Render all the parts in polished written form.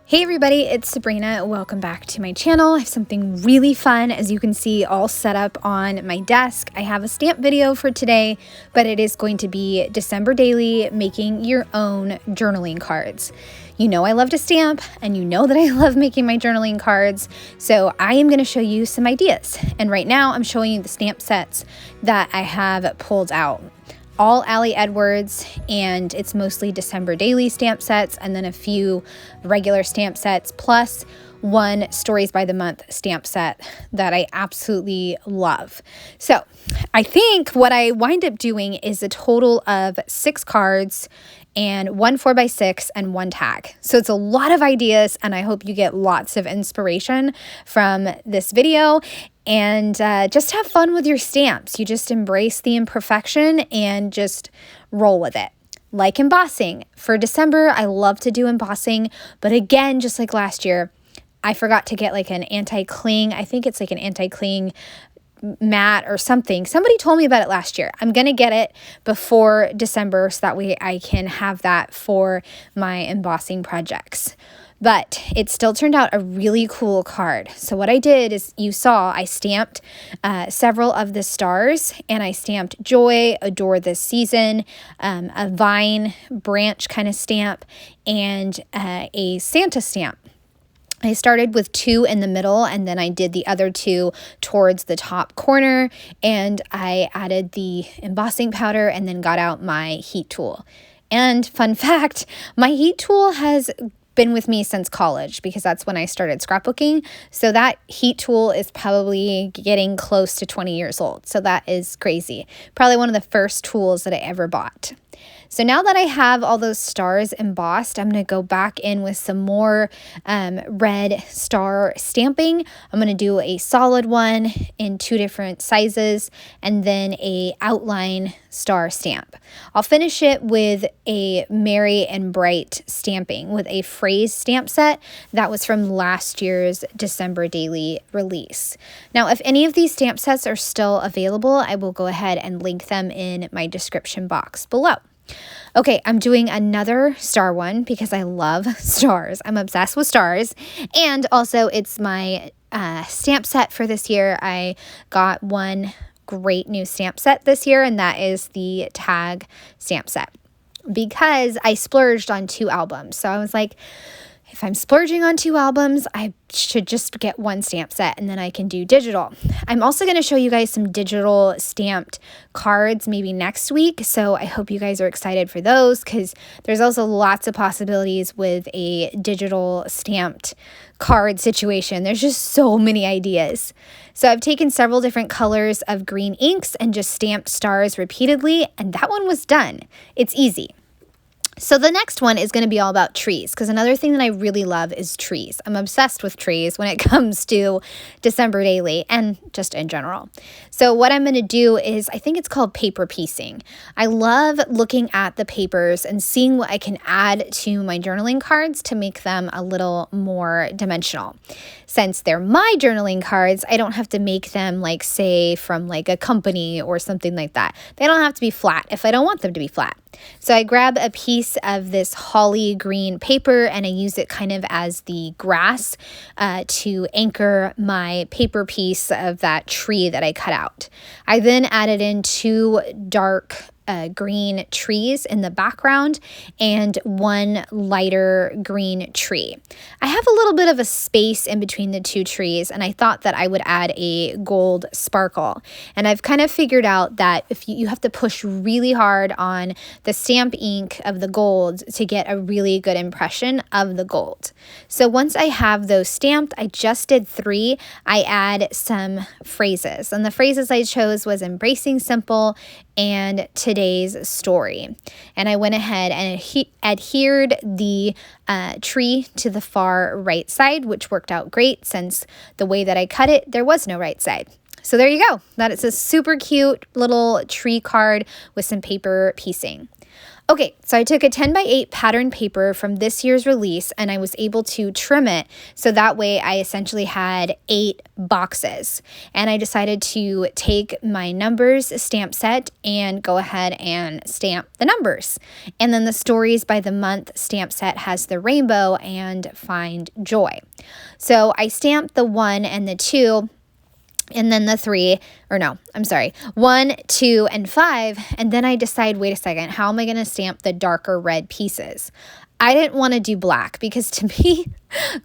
Hey everybody, it's Sabrina. Welcome back to my channel. I have something really fun, as you can see, all set up on my desk. I have a stamp video for today, but it is going to be December daily, making your own journaling cards. You know I love to stamp, and you know that I love making my journaling cards, so I am going to show you some ideas. And right now I'm showing you the stamp sets that I have pulled out. All Allie Edwards, and it's mostly December daily stamp sets, and then a few regular stamp sets, plus one Stories by the Month stamp set that I absolutely love. So I think what I wind up doing is a total of 6 cards and 1 4x6 and 1 tag. So it's a lot of ideas, and I hope you get lots of inspiration from this video. And just have fun with your stamps. You just embrace the imperfection and just roll with it. Like embossing. For December, I love to do embossing, but again, just like last year, I forgot to get like an anti-cling. I think it's like an anti-cling mat or something. Somebody told me about it last year. I'm going to get it before December so that way I can have that for my embossing projects. But it still turned out a really cool card. So what I did is, you saw I stamped several of the stars, and I stamped Joy, Adore This Season, a vine branch kind of stamp, and a Santa stamp. I started with 2 in the middle, and then I did the other 2 towards the top corner, and I added the embossing powder and then got out my heat tool. And fun fact, my heat tool has been with me since college because that's when I started scrapbooking. So that heat tool is probably getting close to 20 years old. So that is crazy. Probably one of the first tools that I ever bought. So now that I have all those stars embossed, I'm going to go back in with some more red star stamping. I'm going to do a solid one in 2 different sizes, and then a outline star stamp. I'll finish it with a merry and bright stamping with a phrase stamp set that was from last year's December daily release. Now, if any of these stamp sets are still available, I will go ahead and link them in my description box below. Okay, I'm doing another star one because I love stars. I'm obsessed with stars. And also, it's my stamp set for this year. I got one great new stamp set this year, and that is the tag stamp set, because I splurged on 2 albums. So I was like, if I'm splurging on 2 albums, I should just get 1 stamp set, and then I can do digital. I'm also going to show you guys some digital stamped cards maybe next week, so I hope you guys are excited for those, because there's also lots of possibilities with a digital stamped card situation. There's just so many ideas. So I've taken several different colors of green inks and just stamped stars repeatedly, and that one was done. It's easy. So the next one is going to be all about trees, because another thing that I really love is trees. I'm obsessed with trees when it comes to December daily and just in general. So what I'm going to do is, I think it's called paper piecing. I love looking at the papers and seeing what I can add to my journaling cards to make them a little more dimensional. Since they're my journaling cards, I don't have to make them like, say, from like a company or something like that. They don't have to be flat if I don't want them to be flat. So I grab a piece of this holly green paper, and I use it kind of as the grass to anchor my paper piece of that tree that I cut out. I then added in 2 dark green trees in the background and 1 lighter green tree. I have a little bit of a space in between the 2 trees, and I thought that I would add a gold sparkle. And I've kind of figured out that if you have to push really hard on the stamp ink of the gold to get a really good impression of the gold. So once I have those stamped, I just did 3. I add some phrases, and the phrases I chose was embracing simple and today's story. And I went ahead and adhered the tree to the far right side, which worked out great since the way that I cut it, there was no right side. So there you go. That is a super cute little tree card with some paper piecing. Okay, so I took a 10 by 8 pattern paper from this year's release and I was able to trim it so that way I essentially had 8 boxes. And I decided to take my numbers stamp set and go ahead and stamp the numbers. And then the stories by the month stamp set has the rainbow and find joy. So I stamped the 1 and the 2. And then the 3, or no, I'm sorry, 1, 2, and 5. And then I decide, wait a second, how am I going to stamp the darker red pieces? I didn't want to do black because to me,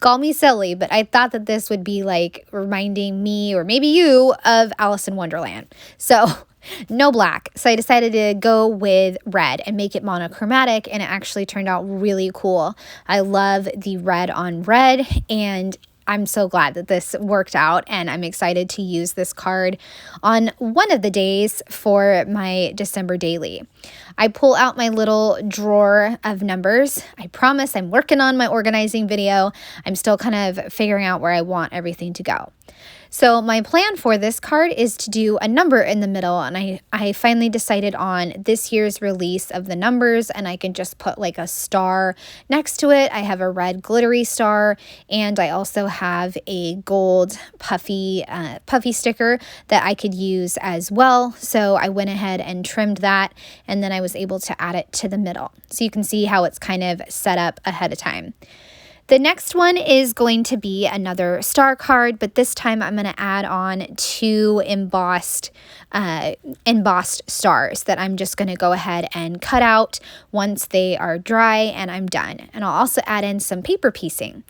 call me silly, but I thought that this would be like reminding me or maybe you of Alice in Wonderland. So no black. So I decided to go with red and make it monochromatic, and it actually turned out really cool. I love the red on red, and I'm so glad that this worked out, and I'm excited to use this card on one of the days for my December daily. I pull out my little drawer of numbers. I promise I'm working on my organizing video. I'm still kind of figuring out where I want everything to go. So my plan for this card is to do a number in the middle, and I finally decided on this year's release of the numbers, and I can just put like a star next to it. I have a red glittery star, and I also have a gold puffy sticker that I could use as well. So I went ahead and trimmed that, and then I was able to add it to the middle. So you can see how it's kind of set up ahead of time. The next one is going to be another star card, but this time I'm going to add on 2 embossed stars that I'm just going to go ahead and cut out once they are dry and I'm done. And I'll also add in some paper piecing.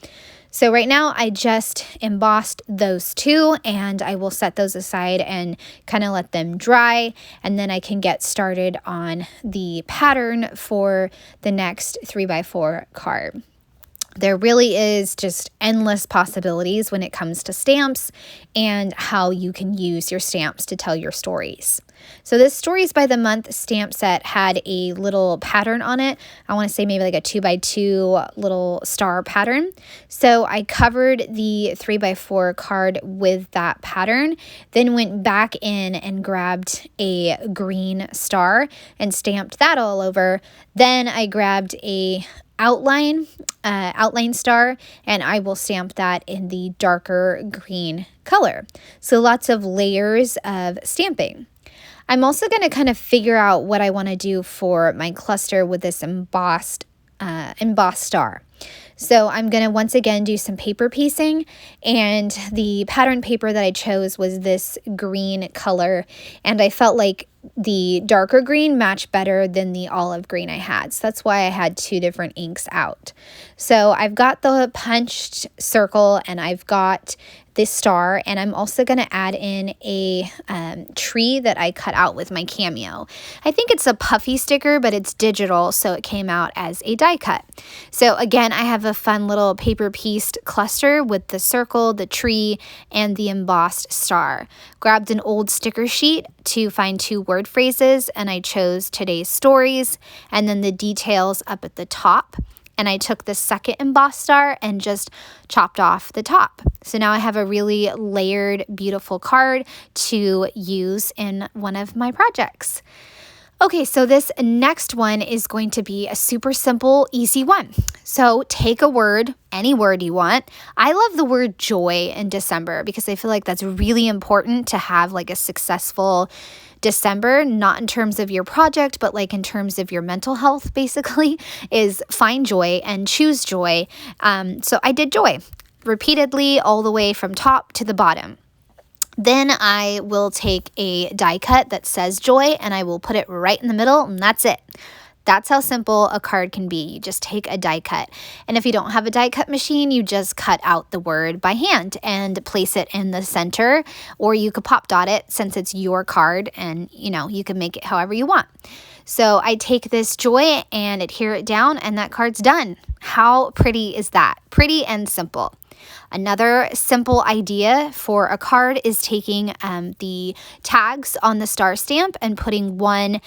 So right now I just embossed those 2, and I will set those aside and kind of let them dry, and then I can get started on the pattern for the next 3x4 card. There really is just endless possibilities when it comes to stamps and how you can use your stamps to tell your stories. So this Stories by the Month stamp set had a little pattern on it. I want to say maybe like a 2x2 little star pattern. So I covered the 3x4 card with that pattern, then went back in and grabbed a green star and stamped that all over. Then I grabbed a outline star, and I will stamp that in the darker green color. So lots of layers of stamping. I'm also going to kind of figure out what I want to do for my cluster with this embossed star. So I'm going to once again do some paper piecing, and the pattern paper that I chose was this green color, and I felt like the darker green matched better than the olive green I had. So that's why I had 2 different inks out. So I've got the punched circle and I've got this star, and I'm also going to add in a tree that I cut out with my Cameo. I think it's a puffy sticker, but it's digital, so it came out as a die cut. So again, I have a fun little paper pieced cluster with the circle, the tree, and the embossed star. Grabbed an old sticker sheet to find 2 word phrases, and I chose today's stories and then the details up at the top. And I took the second embossed star and just chopped off the top. So now I have a really layered, beautiful card to use in one of my projects. Okay, so this next one is going to be a super simple, easy one. So take a word, any word you want. I love the word joy in December because I feel like that's really important to have like a successful December, not in terms of your project, but like in terms of your mental health, basically, is find joy and choose joy. So I did joy repeatedly all the way from top to the bottom. Then I will take a die cut that says joy and I will put it right in the middle, and that's it. That's how simple a card can be. You just take a die cut. And if you don't have a die cut machine, you just cut out the word by hand and place it in the center, or you could pop dot it since it's your card, and you can make it however you want. So I take this joy and adhere it down, and that card's done. How pretty is that? Pretty and simple. Another simple idea for a card is taking the tags on the star stamp and putting one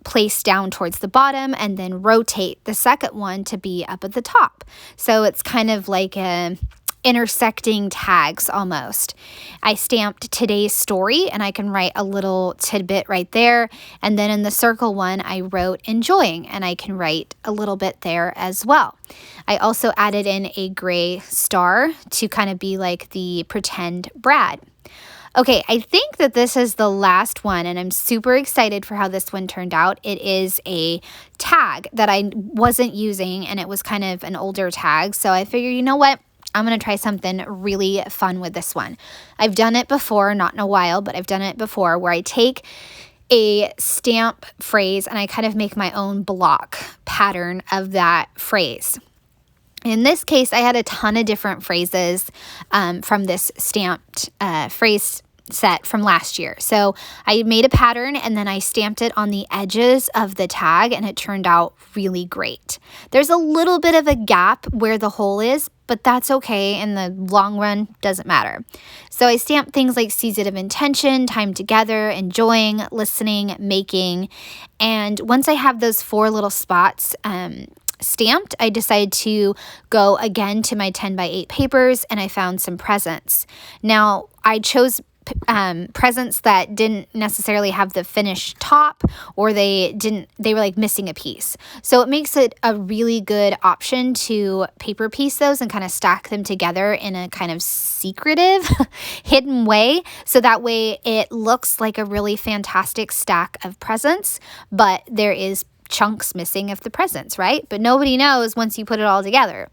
place down towards the bottom, and then rotate the second one to be up at the top. So it's kind of like a intersecting tags almost. I stamped today's story, and I can write a little tidbit right there. And then in the circle one, I wrote enjoying, and I can write a little bit there as well. I also added in a gray star to kind of be like the pretend Brad. Okay, I think that this is the last one, and I'm super excited for how this one turned out. It is a tag that I wasn't using, and it was kind of an older tag. So I figured, you know what? I'm going to try something really fun with this one. I've done it before, not in a while, but I've done it before, where I take a stamp phrase and I kind of make my own block pattern of that phrase. In this case, I had a ton of different phrases from this stamped phrase set from last year. So I made a pattern and then I stamped it on the edges of the tag, and it turned out really great. There's a little bit of a gap where the hole is, but that's okay. In the long run, doesn't matter. So I stamped things like season of intention, time together, enjoying, listening, making. And once I have those 4 little spots stamped, I decided to go again to my 10x8 papers, and I found some presents. Now, I chose presents that didn't necessarily have the finished top, or they were like missing a piece. So it makes it a really good option to paper piece those and kind of stack them together in a kind of secretive hidden way. So that way it looks like a really fantastic stack of presents, but there is chunks missing of the presents, right? But nobody knows once you put it all together.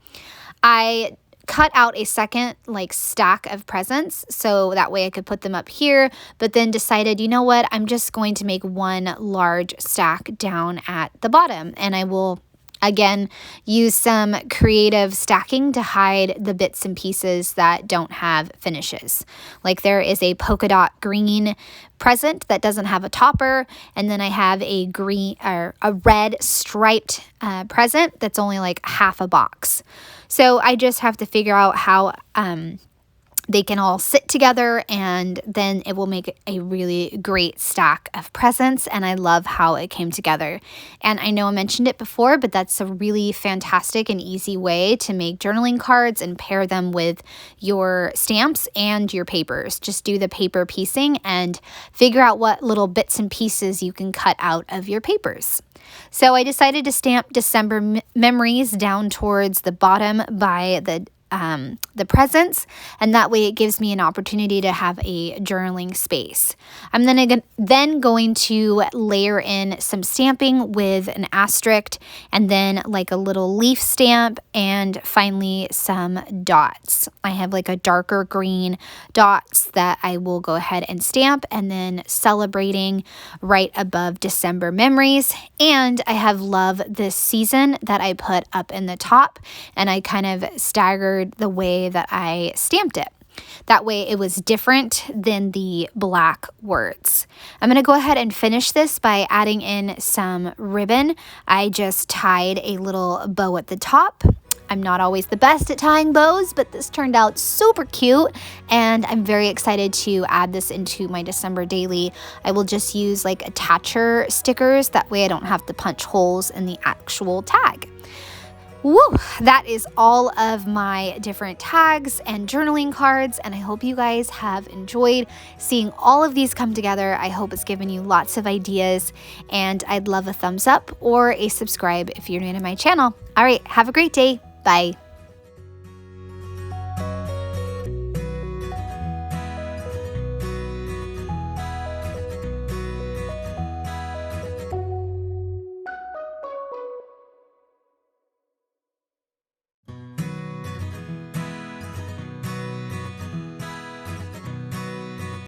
I cut out a second like stack of presents so that way I could put them up here, but then decided, you know what, I'm just going to make one large stack down at the bottom, and I will again use some creative stacking to hide the bits and pieces that don't have finishes. Like there is a polka dot green present that doesn't have a topper, and then I have a green or a red striped present that's only like half a box. So I just have to figure out how they can all sit together, and then it will make a really great stack of presents, and I love how it came together. And I know I mentioned it before, but that's a really fantastic and easy way to make journaling cards and pair them with your stamps and your papers. Just do the paper piecing and figure out what little bits and pieces you can cut out of your papers. So I decided to stamp December memories down towards the bottom by the presents, and that way it gives me an opportunity to have a journaling space. I'm then going to layer in some stamping with an asterisk, and then like a little leaf stamp, and finally some dots. I have like a darker green dots that I will go ahead and stamp, and then celebrating right above December memories. And I have love this season that I put up in the top, and I kind of staggered the way that I stamped it. That way it was different than the black words. I'm going to go ahead and finish this by adding in some ribbon. I just tied a little bow at the top. I'm not always the best at tying bows, but this turned out super cute, and I'm very excited to add this into my December daily. I will just use like attacher stickers. That way I don't have to punch holes in the actual tag. Woo! That is all of my different tags and journaling cards, and I hope you guys have enjoyed seeing all of these come together. I hope it's given you lots of ideas, and I'd love a thumbs up or a subscribe if you're new to my channel. All right, have a great day. Bye.